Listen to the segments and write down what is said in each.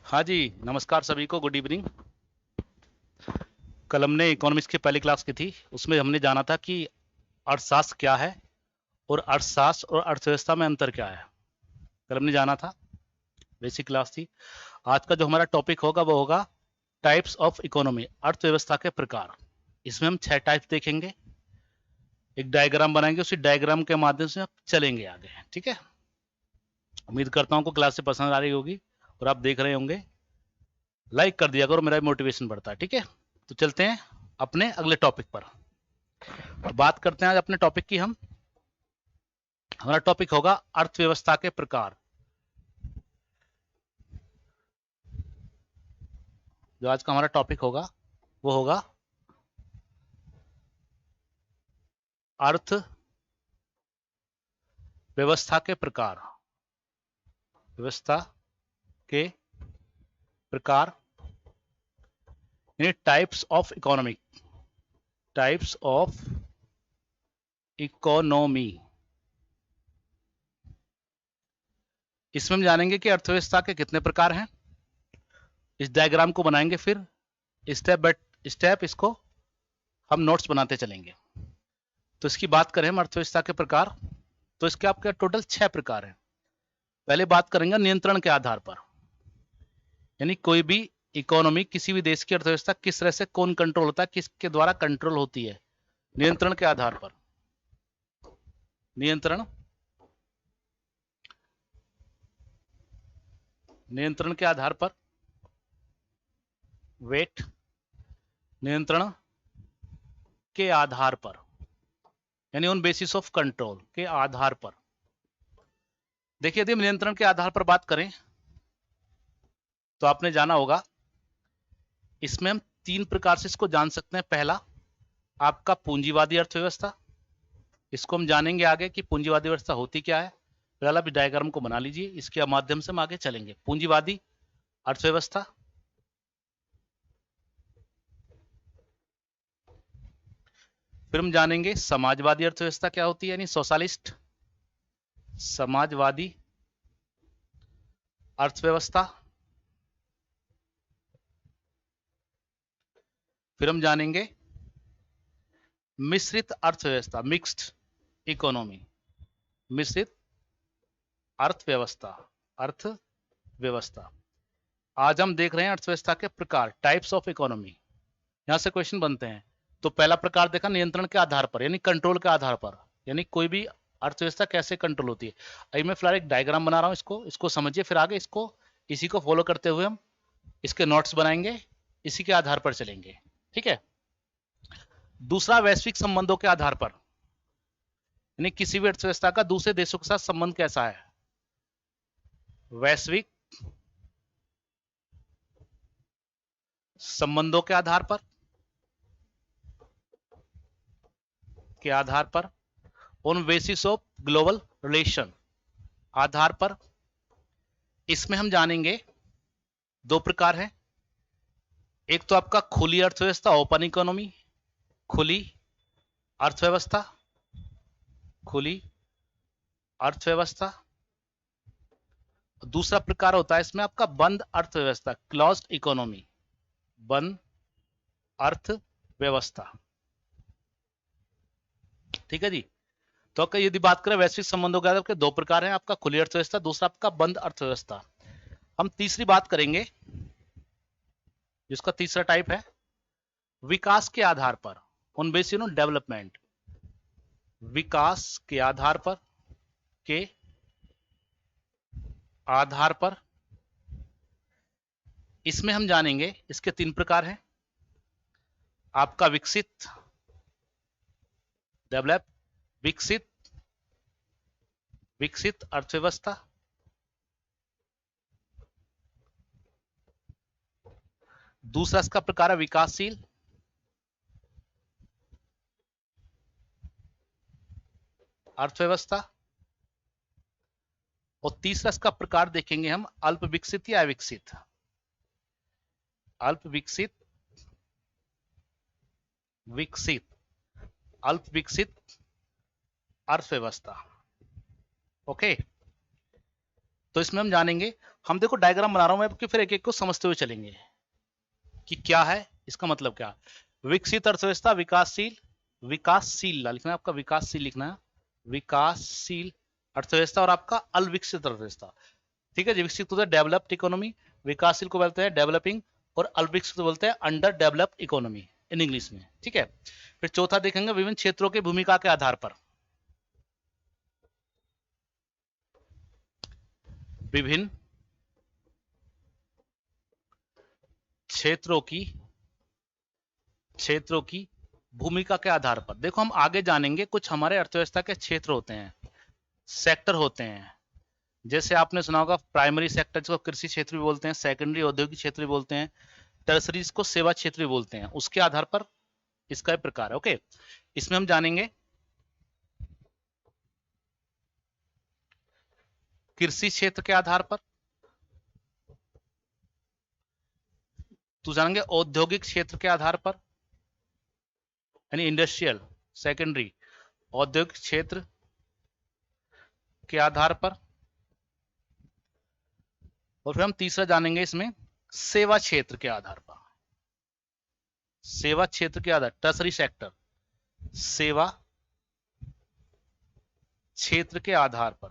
हाँ जी, नमस्कार सभी को, गुड इवनिंग। कल हमने इकोनॉमिक्स की पहली क्लास की थी। उसमें हमने जाना था कि अर्थशास्त्र क्या है और अर्थशास्त्र और अर्थव्यवस्था में अंतर क्या है। कल हमने जाना था, बेसिक क्लास थी। आज का जो हमारा टॉपिक होगा वो होगा टाइप्स ऑफ इकोनॉमी, अर्थव्यवस्था के प्रकार। इसमें हम 6 टाइप्स देखेंगे, एक डायग्राम बनाएंगे, उसी डायग्राम के माध्यम से आप चलेंगे आगे। ठीक है, उम्मीद करता हूँ को क्लास से पसंद आ रही होगी और आप देख रहे होंगे। लाइक कर दिया करो, मेरा मोटिवेशन बढ़ता है। ठीक है, तो चलते हैं अपने अगले टॉपिक पर। बात करते हैं आज अपने टॉपिक की। हमारा टॉपिक होगा अर्थव्यवस्था के प्रकार। जो आज का हमारा टॉपिक होगा वो होगा अर्थ व्यवस्था के प्रकार। व्यवस्था के प्रकार यानी types of economic, types of economy. इसमें हम जानेंगे कि अर्थव्यवस्था के कितने प्रकार हैं। इस डायग्राम को बनाएंगे, फिर स्टेप बाय स्टेप इसको हम नोट्स बनाते चलेंगे। तो इसकी बात करें हम अर्थव्यवस्था के प्रकार, तो इसके आपके टोटल 6 प्रकार हैं। पहले बात करेंगे नियंत्रण के आधार पर, यानी कोई भी इकोनॉमी, किसी भी देश की अर्थव्यवस्था किस तरह से कौन कंट्रोल होता है, किसके द्वारा कंट्रोल होती है। नियंत्रण के आधार पर, नियंत्रण नियंत्रण के आधार पर, वेट, नियंत्रण के आधार पर, यानी ऑन बेसिस ऑफ कंट्रोल के आधार पर। देखिए, यदि हम नियंत्रण के आधार पर बात करें तो आपने जाना होगा, इसमें हम 3 प्रकार से इसको जान सकते हैं। पहला, आपका पूंजीवादी अर्थव्यवस्था। इसको हम जानेंगे आगे कि पूंजीवादी व्यवस्था होती क्या है। फिलहाल आप डायग्राम को बना लीजिए, इसके माध्यम से हम आगे चलेंगे। पूंजीवादी अर्थव्यवस्था, फिर हम जानेंगे समाजवादी अर्थव्यवस्था क्या होती है, यानी सोशलिस्ट समाजवादी अर्थव्यवस्था। फिर हम जानेंगे मिश्रित अर्थव्यवस्था, मिक्स्ड इकोनॉमी, मिश्रित अर्थव्यवस्था, अर्थव्यवस्था। आज हम देख रहे हैं अर्थव्यवस्था के प्रकार, टाइप्स ऑफ इकोनॉमी। यहां से क्वेश्चन बनते हैं। तो पहला प्रकार देखा नियंत्रण के आधार पर, यानी कंट्रोल के आधार पर, यानी कोई भी अर्थव्यवस्था कैसे कंट्रोल होती है। अभी मैं फिलहाल एक डायग्राम बना रहा हूं, इसको इसको समझिए, फिर आगे इसको इसी को फॉलो करते हुए हम इसके नोट्स बनाएंगे, इसी के आधार पर चलेंगे। ठीक है। दूसरा, वैश्विक संबंधों के आधार पर, यानी किसी भी अर्थव्यवस्था का दूसरे देशों के साथ संबंध कैसा है। वैश्विक संबंधों के आधार पर, on basis of global relation, आधार पर। इसमें हम जानेंगे 2 प्रकार हैं। एक तो आपका खुली अर्थव्यवस्था, ओपन इकोनॉमी, खुली अर्थव्यवस्था, खुली अर्थव्यवस्था। दूसरा प्रकार होता है इसमें आपका बंद अर्थव्यवस्था, क्लोज्ड इकोनॉमी, बंद अर्थव्यवस्था। ठीक है जी। तो आपका यदि बात करें वैश्विक संबंधों के आधार के 2 प्रकार हैं, आपका खुली अर्थव्यवस्था, दूसरा आपका बंद अर्थव्यवस्था। हम तीसरी बात करेंगे, जिसका तीसरा टाइप है विकास के आधार पर, ऑन बेसिस ऑफ डेवलपमेंट, विकास के आधार पर, के आधार पर। इसमें हम जानेंगे, इसके 3 प्रकार हैं। आपका विकसित, डेवलप, विकसित, विकसित अर्थव्यवस्था। दूसरा इसका प्रकार है विकासशील, अर्थव्यवस्था। और तीसरा इसका प्रकार देखेंगे हम अल्प विकसित या अविकसित, अल्प विकसित, विकसित, अल्प विकसित अर्थव्यवस्था। ओके। तो इसमें हम जानेंगे, हम देखो डायग्राम बना रहा हूं मैं, फिर एक एक को समझते हुए चलेंगे कि क्या है, इसका मतलब क्या। विकसित अर्थव्यवस्था, विकासशील, विकासशील लिखना है आपका, विकासशील लिखना है, विकासशील अर्थव्यवस्था, और आपका अविकसित अर्थव्यवस्था। ठीक है जी, विकसित होता है डेवलप्ड इकोनॉमी, विकासशील को बोलते हैं डेवलपिंग, और अविकसित बोलते हैं under developed economy in English में। ठीक है, फिर चौथा देखेंगे विभिन्न क्षेत्रों की भूमिका के आधार पर, विभिन्न क्षेत्रों की भूमिका के आधार पर। देखो हम आगे जानेंगे, कुछ हमारे अर्थव्यवस्था के क्षेत्र होते हैं, सेक्टर होते हैं। जैसे आपने सुना होगा प्राइमरी सेक्टर जिसको कृषि क्षेत्र भी बोलते हैं, सेकेंडरी औद्योगिक क्षेत्र भी बोलते हैं, टर्सरी इसको सेवा क्षेत्र भी बोलते हैं। उसके आधार पर इसका प्रकार है। ओके, इसमें हम जानेंगे कृषि क्षेत्र के आधार पर, तो जानेंगे औद्योगिक क्षेत्र के आधार पर, यानी इंडस्ट्रियल सेकेंडरी औद्योगिक क्षेत्र के आधार पर, और फिर हम तीसरा जानेंगे इसमें सेवा क्षेत्र के आधार पर, सेवा क्षेत्र के आधार, टर्सरी सेक्टर, सेवा क्षेत्र के आधार पर।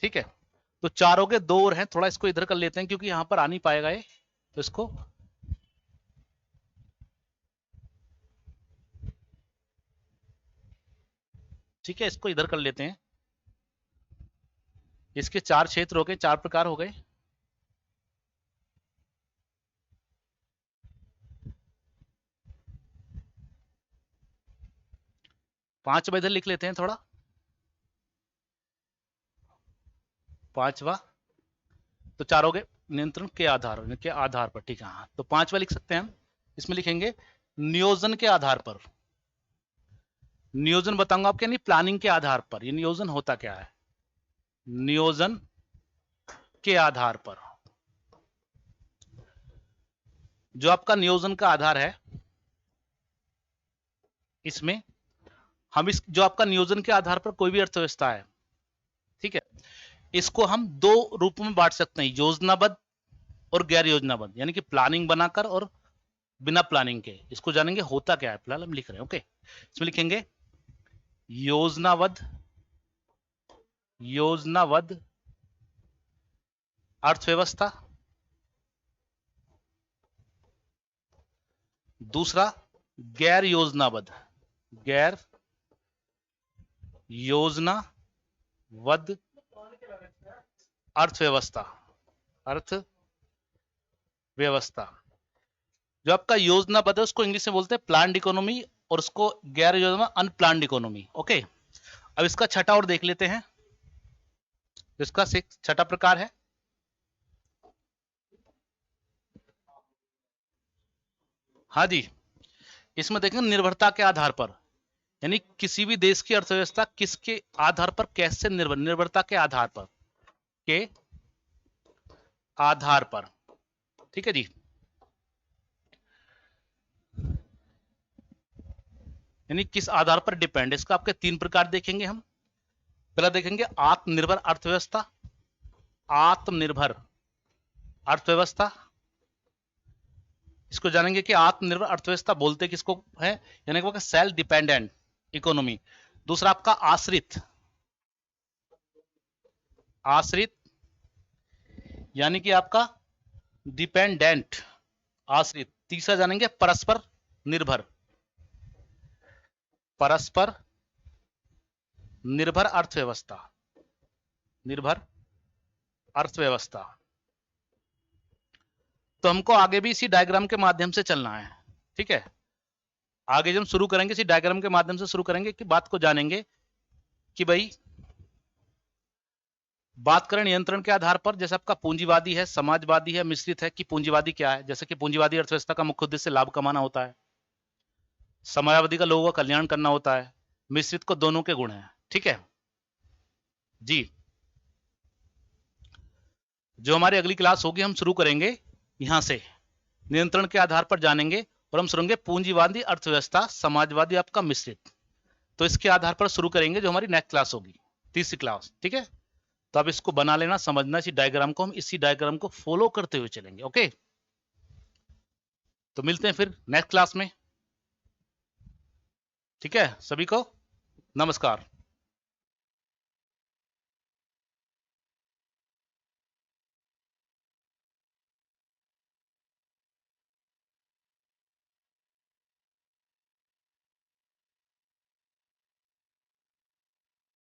ठीक है, तो चारों के दो और हैं, थोड़ा इसको इधर कर लेते हैं क्योंकि यहां पर आ नहीं पाएगा ये, तो इसको ठीक है, इसको इधर कर लेते हैं। इसके चार क्षेत्र हो गए, चार प्रकार हो गए। पांचवा इधर लिख लेते हैं थोड़ा, पांचवा, तो चार हो गए नियंत्रण के आधार पर। ठीक है, हाँ, तो पांचवा लिख सकते हैं हम, इसमें लिखेंगे नियोजन के आधार पर। नियोजन बताऊंगा आपके, नहीं प्लानिंग के आधार पर। ये नियोजन होता क्या है, नियोजन के आधार पर। जो आपका नियोजन का आधार है, इसमें हम इस जो आपका नियोजन के आधार पर कोई भी अर्थव्यवस्था है, ठीक है, इसको हम दो रूपों में बांट सकते हैं, योजनाबद्ध और गैर योजनाबद्ध, यानी कि प्लानिंग बनाकर और बिना प्लानिंग के। इसको जानेंगे होता क्या है, फिलहाल हम लिख रहे हैं। ओके, इसमें लिखेंगे योजनाबद्ध अर्थव्यवस्था, दूसरा गैर योजनाबद्ध अर्थव्यवस्था। जो आपका योजनाबद्ध है उसको इंग्लिश में बोलते हैं प्लान्ड इकोनॉमी, और उसको गैर योजना अनप्लान्ड इकोनॉमी। ओके, अब इसका छठा और देख लेते हैं, इसका छठा प्रकार है हाँ जी, इसमें देखेंगे निर्भरता के आधार पर, यानी किसी भी देश की अर्थव्यवस्था किसके आधार पर कैसे निर्भरता के आधार पर। ठीक है जी, यानी किस आधार पर डिपेंड। इसका आपके तीन प्रकार देखेंगे हम। पहला देखेंगे आत्मनिर्भर अर्थव्यवस्था। इसको जानेंगे कि आत्मनिर्भर अर्थव्यवस्था बोलते किसको है, यानी कि सेल्फ डिपेंडेंट इकोनॉमी। दूसरा आपका आश्रित, यानी कि आपका डिपेंडेंट आश्रित। तीसरा जानेंगे परस्पर निर्भर अर्थव्यवस्था। तो हमको आगे भी इसी डायग्राम के माध्यम से चलना है। ठीक है, आगे जब शुरू करेंगे इसी डायग्राम के माध्यम से शुरू करेंगे कि बात को जानेंगे कि भाई बात करें नियंत्रण के आधार पर, जैसे आपका पूंजीवादी है, समाजवादी है, मिश्रित है। कि पूंजीवादी क्या है, जैसे कि पूंजीवादी अर्थव्यवस्था का मुख्य उद्देश्य लाभ कमाना होता है, समाजवादी का लोगों का कल्याण करना होता है, मिश्रित को दोनों के गुण हैं। ठीक है जी, जो हमारी अगली क्लास होगी हम शुरू करेंगे यहां से, नियंत्रण के आधार पर जानेंगे, और हम सुनेंगे पूंजीवादी अर्थव्यवस्था, समाजवादी आपका मिश्रित। तो इसके आधार पर शुरू करेंगे जो हमारी नेक्स्ट क्लास होगी। तीसरी क्लास, ठीक है। तो अब इसको बना लेना, समझना इसी डायग्राम को, हम इसी डायग्राम को फॉलो करते हुए चलेंगे। ओके, तो मिलते हैं फिर नेक्स्ट क्लास में, ठीक है। सभी को नमस्कार।